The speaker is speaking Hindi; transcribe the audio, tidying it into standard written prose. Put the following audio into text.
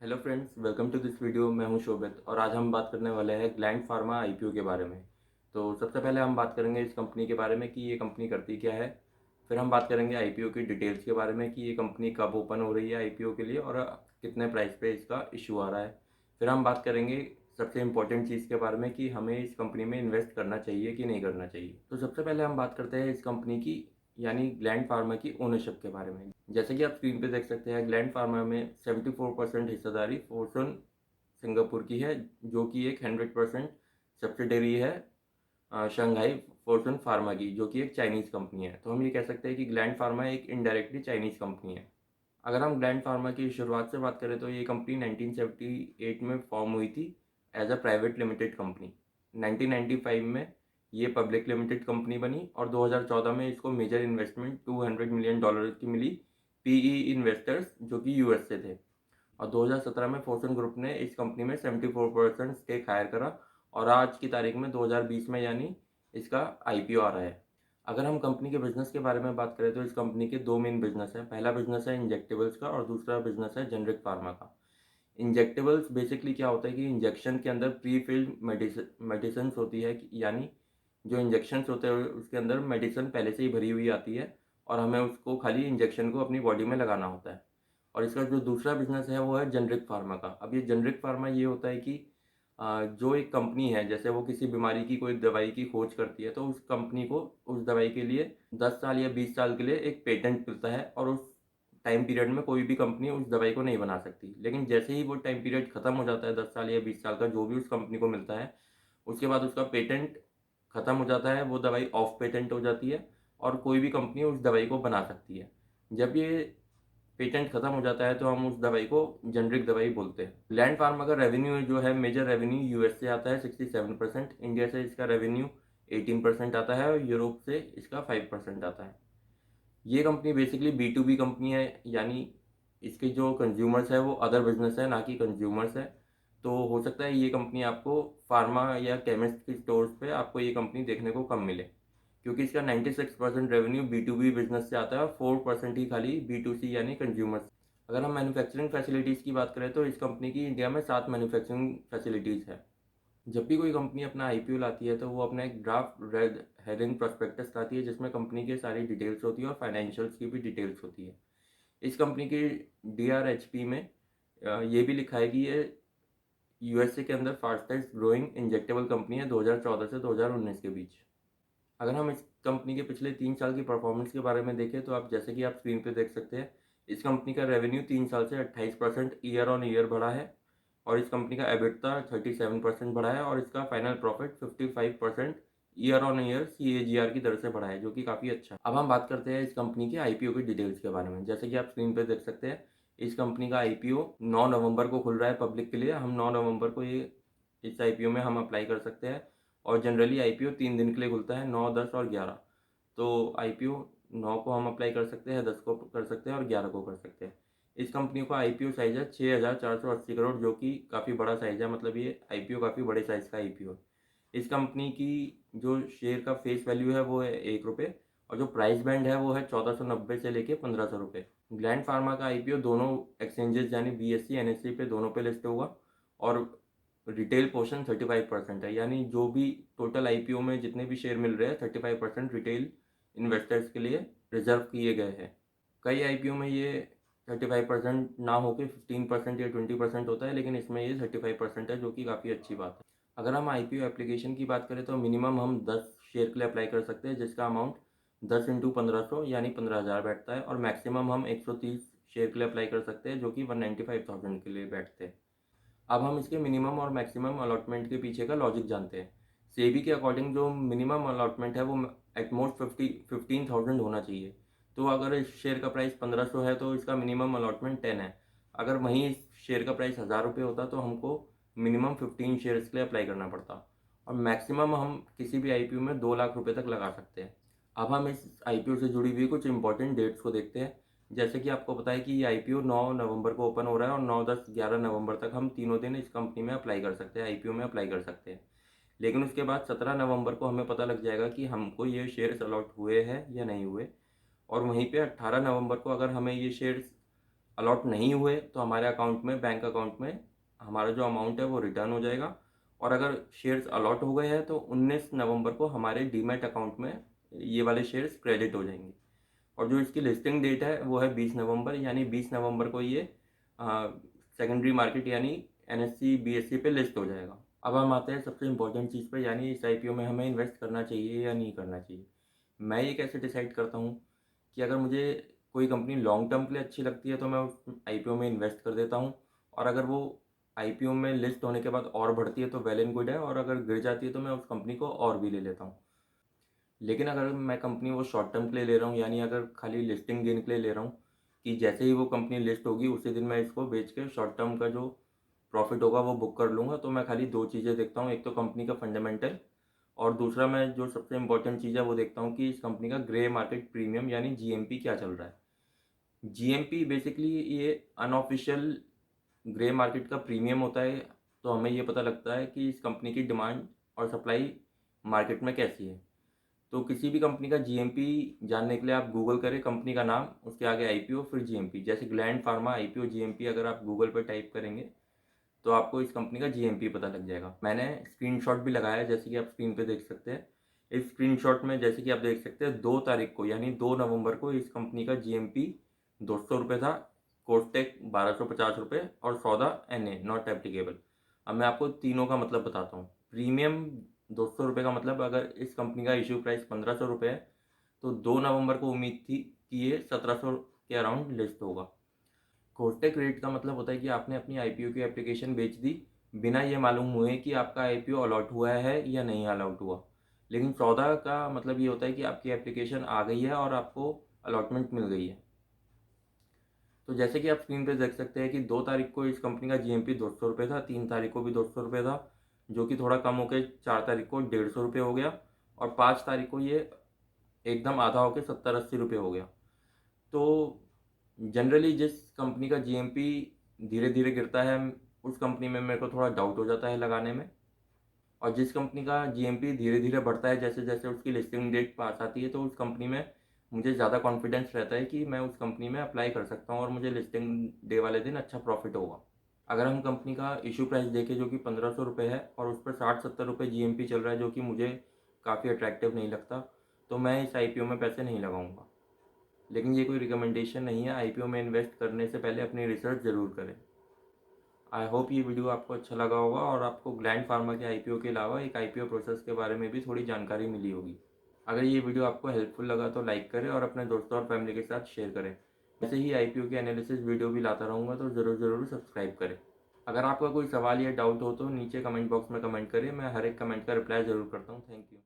Hello friends, welcome to this video. मैं हूं शोभित और आज हम बात करने वाले हैं ग्लैंड फार्मा आईपीओ के बारे में। तो सबसे पहले हम बात करेंगे इस कंपनी के बारे में कि ये कंपनी करती क्या है। फिर हम बात करेंगे आईपीओ की डिटेल्स के बारे में कि ये कंपनी कब ओपन हो रही है आईपीओ के लिए और कितने प्राइस पे इसका इशू आ रहा है। फिर हम बात करेंगे सबसे इम्पोर्टेंट चीज़ के बारे में कि हमें इस कंपनी में इन्वेस्ट करना चाहिए कि नहीं करना चाहिए। तो सबसे पहले हम बात करते हैं इस कंपनी की यानी ग्लैंड फार्मा की ओनरशिप के बारे में। जैसे कि आप स्क्रीन पे देख सकते हैं, ग्लैंड फार्मा में 74% हिस्सेदारी फोर्सन सिंगापुर की है, जो कि एक 100% सब्सिडरी है शंघाई फोर्सन फार्मा की, जो कि एक चाइनीज़ कंपनी है। तो हम ये कह सकते हैं कि ग्लैंड फार्मा एक इनडायरेक्टली चाइनीज़ कंपनी है। अगर हम ग्लैंड फार्मा की शुरुआत से बात करें तो ये कंपनी 1978 में फॉर्म हुई थी as a private limited company. 1995 में ये पब्लिक लिमिटेड कंपनी बनी और 2014 में इसको मेजर इन्वेस्टमेंट $200 मिलियन की मिली पीई इन्वेस्टर्स, जो कि यूएस से थे। और 2017 में फोर्सन ग्रुप ने इस कंपनी में 74% स्टेक हायर करा और आज की तारीख में 2020 में यानी इसका आईपीओ आ रहा है। अगर हम कंपनी के बिजनेस के बारे में बात करें तो इस कंपनी के दो मेन बिजनेस हैं। पहला बिजनेस है इंजेक्टेबल्स का और दूसरा बिजनेस है जेनरिक फार्मा का। इंजेक्टेबल्स बेसिकली क्या होता है कि इंजेक्शन के अंदर प्री फिल्ड मेडिसिन होती है, यानी जो इंजेक्शन्स होते हैं उसके अंदर मेडिसिन पहले से ही भरी हुई आती है और हमें उसको खाली इंजेक्शन को अपनी बॉडी में लगाना होता है। और इसका जो दूसरा बिजनेस है वो है जेनरिक फार्मा का। अब ये जेनरिक फार्मा ये होता है कि जो एक कंपनी है, जैसे वो किसी बीमारी की कोई दवाई की खोज करती है तो उस कंपनी को उस दवाई के लिए 10 साल या 20 साल के लिए एक पेटेंट मिलता है और उस टाइम पीरियड में कोई भी कंपनी उस दवाई को नहीं बना सकती। लेकिन जैसे ही वो टाइम पीरियड खत्म हो जाता है, 10 साल या 20 साल का जो भी उस कंपनी को मिलता है, उसके बाद उसका पेटेंट खत्म हो जाता है, वो दवाई ऑफ पेटेंट हो जाती है और कोई भी कंपनी उस दवाई को बना सकती है। जब ये पेटेंट खत्म हो जाता है तो हम उस दवाई को जेनरिक दवाई बोलते हैं। ग्लैंड फार्मा का रेवेन्यू जो है, मेजर रेवेन्यू यूएस से आता है 67%, इंडिया से इसका रेवेन्यू 18% आता है और यूरोप से इसका 5% आता है। ये company basically B to B company है, यानी इसके जो कंज्यूमर्स है वो अदर बिजनेस है, ना कि कंज्यूमर्स है। तो हो सकता है ये कंपनी आपको फार्मा या केमिस्ट की स्टोर्स पे आपको ये कंपनी देखने को कम मिले, क्योंकि इसका 96% revenue B to B business से आता है और 4% ही खाली बी टू सी यानी कंज्यूमर्स। अगर हम मैन्युफैक्चरिंग फैसिलिटीज़ की बात करें तो इस कंपनी की इंडिया में 7 मैन्युफैक्चरिंग फैसिलिटीज़ है। जब भी कोई कंपनी अपना आईपीओ लाती है तो वो अपना एक ड्राफ्ट रेड हेरिंग प्रोस्पेक्टस लाती है, जिसमें कंपनी की सारी डिटेल्स होती है और फाइनेंशियल्स की भी डिटेल्स होती है। इस कंपनी की डीआरएचपी में ये भी लिखा है कि ये यूएसए के अंदर फास्टेस्ट ग्रोइंग इंजेक्टेबल कंपनी है 2014 से 2019 के बीच। अगर हम इस कंपनी के पिछले 3 साल की परफॉर्मेंस के बारे में देखें तो आप जैसे कि आप स्क्रीन पे देख सकते हैं, इस कंपनी का रेवेन्यू 3 साल से 28% ईयर ऑन ईयर बढ़ा है और इस कंपनी का एबिटदा 37% बढ़ा है और इसका final profit 55% year on year CAGR की दर से बढ़ा है, जो कि काफ़ी अच्छा है। अब हम बात करते हैं इस कंपनी के आईपीओ की डिटेल्स के बारे में। जैसे कि आप स्क्रीन पे देख सकते हैं, इस कंपनी का आईपीओ 9 नवंबर को खुल रहा है पब्लिक के लिए। हम 9 नवंबर को ये इस आईपीओ में हम अप्लाई कर सकते हैं और जनरली आईपीओ 3 दिन के लिए खुलता है, 9, 10 और 11। तो आईपीओ 9 को हम अप्लाई कर सकते हैं, 10 को कर सकते हैं और 11 को कर सकते हैं। इस कंपनी का आईपीओ साइज़ है 6,480 करोड़, जो कि काफ़ी बड़ा साइज़ है। मतलब ये आईपीओ काफ़ी बड़े साइज़ का आईपीओ है। इस कंपनी की जो शेयर का फेस वैल्यू है वो है ₹1 और जो प्राइस बैंड है वो है 1490 से लेके ₹1500। ग्लैंड फार्मा का आईपीओ दोनों एक्सचेंजेस यानी बीएससी एनएससी पे दोनों पे लिस्ट होगा और रिटेल पोर्शन 35% है, यानी जो भी टोटल आईपीओ में जितने भी शेयर मिल रहे हैं 35% रिटेल इन्वेस्टर्स के लिए रिजर्व किए गए हैं। कई आईपीओ में ये 35% ना होकर 15% या 20% होता है, लेकिन इसमें ये 35% है, जो कि काफ़ी अच्छी बात है। अगर हम आईपीओ एप्लीकेशन की बात करें तो मिनिमम हम 10 शेयर के लिए अप्लाई कर सकते हैं, जिसका अमाउंट 10 इंटू 1500 यानी 15,000 बैठता है और मैक्सिमम हम 130 शेयर के लिए अप्लाई कर सकते हैं, जो कि 195,000 के लिए बैठते हैं। अब हम इसके मिनिमम और मैक्सिमम अलॉटमेंट के पीछे का लॉजिक जानते हैं। सेबी के अकॉर्डिंग जो मिनिमम अलॉटमेंट है वो एटमोस्ट 15,000 होना चाहिए। तो अगर इस शेयर का प्राइस 1500 है तो इसका मिनिमम अलॉटमेंट 10 है। अगर वहीं इस शेयर का प्राइस ₹1000 होता तो हमको मिनिमम 15 शेयर्स के लिए अप्लाई करना पड़ता और मैक्सिमम हम किसी भी आईपीओ में 2 लाख रुपए तक लगा सकते हैं। अब हम इस आईपीओ से जुड़ी हुई कुछ इंपॉर्टेंट डेट्स को देखते हैं। जैसे कि आपको पता है कि ये आईपीओ 9 नवंबर को ओपन हो रहा है और 9, 10, 11 नवंबर तक हम तीनों दिन इस कंपनी में अप्लाई कर सकते हैं, आईपीओ में अप्लाई कर सकते हैं। लेकिन उसके बाद 17 नवंबर को हमें पता लग जाएगा कि हमको ये शेयर्स अलॉट हुए हैं या नहीं हुए और वहीं पे 18 नवंबर को अगर हमें ये शेयर्स अलॉट नहीं हुए तो हमारे अकाउंट में, बैंक अकाउंट में हमारा जो अमाउंट है वो रिटर्न हो जाएगा। और अगर शेयर्स अलॉट हो गए हैं तो 19 नवंबर को हमारे डीमैट अकाउंट में ये वाले शेयर्स क्रेडिट हो जाएंगे। और जो इसकी लिस्टिंग डेट है वो है 20 नवंबर, यानी 20 नवंबर को ये सेकेंडरी मार्केट यानी एनएससी बीएससी पे लिस्ट हो जाएगा। अब हम आते हैं सबसे इम्पोर्टेंट चीज़ पे, यानी इस आईपीओ में हमें इन्वेस्ट करना चाहिए या नहीं करना चाहिए। मैं ये कैसे डिसाइड करता हूँ कि अगर मुझे कोई कंपनी लॉन्ग टर्म के लिए अच्छी लगती है तो मैं उस आईपीओ में इन्वेस्ट कर देता हूँ, और अगर वो आईपीओ में लिस्ट होने के बाद और बढ़ती है तो वेल एंड गुड है, और अगर गिर जाती है तो मैं उस कंपनी को और भी ले लेता हूँ। लेकिन अगर मैं कंपनी वो शॉर्ट टर्म के लिए ले रहा हूँ, यानी अगर खाली लिस्टिंग गेन के लिए ले रहा हूँ कि जैसे ही वो कंपनी लिस्ट होगी उसी दिन मैं इसको बेच के शॉर्ट टर्म का जो प्रॉफिट होगा वो बुक कर लूँगा, तो मैं खाली दो चीज़ें देखता हूँ। एक तो कंपनी का फंडामेंटल, और दूसरा मैं जो सबसे इम्पोर्टेंट चीज़ है वो देखता हूँ कि इस कंपनी का ग्रे मार्केट प्रीमियम यानी जीएमपी क्या चल रहा है। जीएमपी बेसिकली ये अनऑफिशियल ग्रे मार्केट का प्रीमियम होता है। तो हमें ये पता लगता है कि इस कंपनी की डिमांड और सप्लाई मार्केट में कैसी है। तो किसी भी कंपनी का जीएमपी जानने के लिए आप गूगल करें कंपनी का नाम, उसके आगे आईपीओ फिर जीएमपी, जैसे ग्लैंड फार्मा आईपीओ जीएमपी अगर आप गूगल पर टाइप करेंगे तो आपको इस कंपनी का जीएमपी पता लग जाएगा। मैंने स्क्रीनशॉट भी लगाया है, जैसे कि आप स्क्रीन पे देख सकते हैं। इस स्क्रीनशॉट में जैसे कि आप देख सकते हैं 2 तारीख को यानी 2 नवंबर को इस कंपनी का जीएमपी 200 रुपये था, कोस्टेक 1250 रुपये और सौदा एनए नॉट एप्लीकेबल। अब मैं आपको तीनों का मतलब बताता हूँ। प्रीमियम 200 रुपये का मतलब, अगर इस कंपनी का इशू प्राइस 1500 रुपये है तो 2 नवंबर को उम्मीद थी कि ये 1700 के अराउंड लिस्ट होगा। कोस्टेक रेट का मतलब होता है कि आपने अपनी आईपीओ की एप्लीकेशन बेच दी बिना ये मालूम हुए कि आपका आईपीओ अलॉट हुआ है या नहीं अलॉट हुआ। लेकिन सौदा का मतलब ये होता है कि आपकी एप्लीकेशन आ गई है और आपको अलॉटमेंट मिल गई है। तो जैसे कि आप स्क्रीन पे देख सकते हैं कि 2 तारीख को इस कंपनी का जीएमपी 200 रुपये था, 3 तारीख को भी 200 रुपये था, जो कि थोड़ा कम होकर 4 तारीख को 150 रुपये हो गया, और 5 तारीख को ये एकदम आधा होकर 70-80 रुपये हो गया। तो जनरली जिस कंपनी का जीएमपी धीरे धीरे गिरता है उस कंपनी में मेरे को थोड़ा डाउट हो जाता है लगाने में, और जिस कंपनी का जीएमपी धीरे धीरे बढ़ता है जैसे जैसे उसकी लिस्टिंग डेट पास आती है तो उस कंपनी में मुझे ज़्यादा कॉन्फिडेंस रहता है कि मैं उस कंपनी में अप्लाई कर सकता हूँ और मुझे लिस्टिंग डे वाले दिन अच्छा प्रॉफिट होगा। अगर हम कंपनी का इशू प्राइस देखें जो कि 1500 रुपये है और उस पर 60-70 रुपये जीएमपी चल रहा है, जो कि मुझे काफ़ी अट्रैक्टिव नहीं लगता, तो मैं इस आईपीओ में पैसे नहीं लगाऊंगा। लेकिन ये कोई रिकमेंडेशन नहीं है, आईपीओ में इन्वेस्ट करने से पहले अपनी रिसर्च ज़रूर करें। आई होप ये वीडियो आपको अच्छा लगा होगा और आपको ग्लैंड फार्मा के आईपीओ के अलावा एक आईपीओ प्रोसेस के बारे में भी थोड़ी जानकारी मिली होगी। अगर ये वीडियो आपको हेल्पफुल लगा तो लाइक करें और अपने दोस्तों और फैमिली के साथ शेयर करें। ऐसे ही आईपीओ के एनालिसिस वीडियो भी लाता रहूँगा, तो ज़रूर सब्सक्राइब करें। अगर आपका कोई सवाल या डाउट हो तो नीचे कमेंट बॉक्स में कमेंट करें, मैं हर एक कमेंट का रिप्लाई ज़रूर करता हूँ। Thank you.